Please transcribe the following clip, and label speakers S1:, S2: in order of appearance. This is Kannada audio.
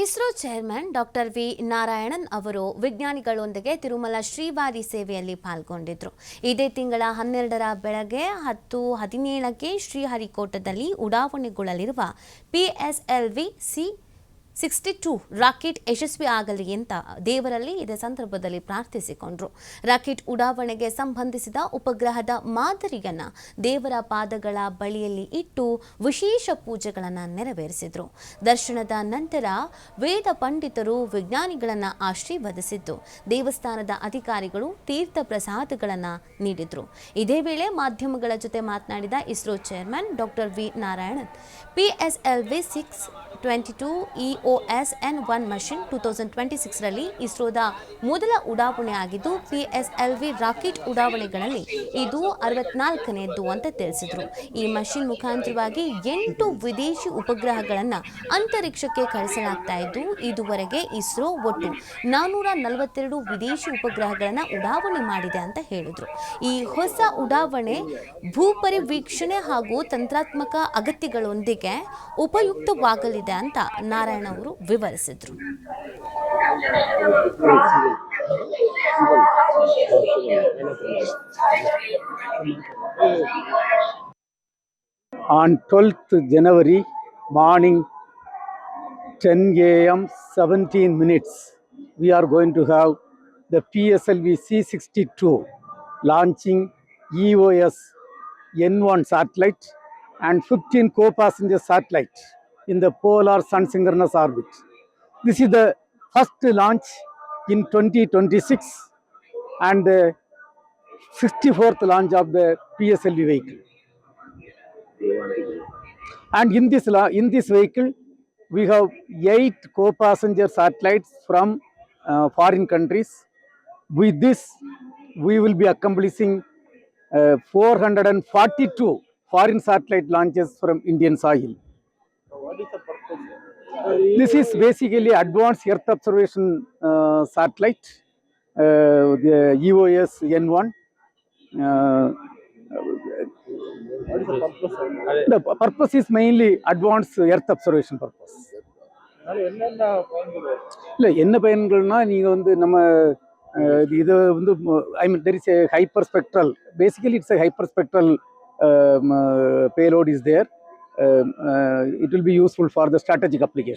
S1: ISRO chairman doctor V Narayanan ಅವರು ವಿಜ್ಞಾನಿಗಳೊಂದಿಗೆ ತಿರುಮಲ ಶ್ರೀವಾರಿ ಸೇವೆಯಲ್ಲಿ ಪಾಲ್ಗೊಂಡಿದ್ರು. ಇದೇ ತಿಂಗಳ 12ರ ಬೆಳಗ್ಗೆ 10:17ಕ್ಕೆ ಶ್ರೀಹರಿಕೋಟದಲ್ಲಿ ಉಡಾವಣೆಗೊಳ್ಳಲಿರುವ PSLV-C 62 ರಾಕೆಟ್ ಯಶಸ್ವಿ ಆಗಲಿ ಅಂತ ದೇವರಲ್ಲಿ ಇದೇ ಸಂದರ್ಭದಲ್ಲಿ ಪ್ರಾರ್ಥಿಸಿಕೊಂಡ್ರು. ರಾಕೆಟ್ ಉಡಾವಣೆಗೆ ಸಂಬಂಧಿಸಿದ ಉಪಗ್ರಹದ ಮಾದರಿಯನ್ನ ದೇವರ ಪಾದಗಳ ಬಳಿಯಲ್ಲಿ ಇಟ್ಟು ವಿಶೇಷ ಪೂಜೆಗಳನ್ನು ನೆರವೇರಿಸಿದ್ರು. ದರ್ಶನದ ನಂತರ ವೇದ ಪಂಡಿತರು ವಿಜ್ಞಾನಿಗಳನ್ನ ಆಶೀರ್ವದಿಸಿದ್ದು, ದೇವಸ್ಥಾನದ ಅಧಿಕಾರಿಗಳು ತೀರ್ಥ ಪ್ರಸಾದಗಳನ್ನು ನೀಡಿದ್ರು. ಇದೇ ವೇಳೆ ಮಾಧ್ಯಮಗಳ ಜೊತೆ ಮಾತನಾಡಿದ ISRO chairman doctor V Narayanan, PSLV-622 EOS-N1 mission 2026 ರಲ್ಲಿ ಇಸ್ರೋದ ಮೊದಲ ಉಡಾವಣೆ ಆಗಿದ್ದು, PSLV ರಾಕೆಟ್ ಉಡಾವಣೆಗಳಲ್ಲಿ ಇದು 64ನೇದ್ದು ಅಂತ ತಿಳಿಸಿದ್ರು. ಈ ಮಷಿನ್ ಮುಖಾಂತರವಾಗಿ 8 ವಿದೇಶಿ ಉಪಗ್ರಹಗಳನ್ನು ಅಂತರಿಕ್ಷಕ್ಕೆ ಕಳಿಸಲಾಗ್ತಾ ಇದ್ದು, ಇದುವರೆಗೆ ಇಸ್ರೋ ಒಟ್ಟು 442 ವಿದೇಶಿ ಉಪಗ್ರಹಗಳನ್ನು ಉಡಾವಣೆ ಮಾಡಿದೆ ಅಂತ ಹೇಳಿದ್ರು. ಈ ಹೊಸ ಉಡಾವಣೆ ಭೂಪರಿವೀಕ್ಷಣೆ ಹಾಗೂ ತಂತ್ರಾತ್ಮಕ ಅಗತ್ಯಗಳೊಂದಿಗೆ ಉಪಯುಕ್ತವಾಗಲಿದೆ ಅಂತ ನಾರಾಯಣ ಅವರು ವಿವರಿಸಿದರು.
S2: On 12th January morning 10 a.m. 17 minutes, we are going to have the PSLV C62 launching EOS N1 satellite and 15 co-passenger satellites in the polar sun synchronous orbit. This is the first launch in 2026 and the 64th launch of the PSLV vehicle. And in this vehicle, we have 8 co-passenger satellites from foreign countries. With this, we will be accomplishing 442 foreign satellite launches from Indian soil.
S3: What is the purpose?
S2: This is basically advanced Earth observation satellite, the EOS N1.
S3: What is the purpose?
S2: The purpose is mainly advanced Earth observation purpose. இல்லை என்ன பயன்கள்னா நீங்கள் வந்து நம்ம இது வந்து there is a hyperspectral, basically it's a hyperspectral payload is there. It will be useful for the strategic application.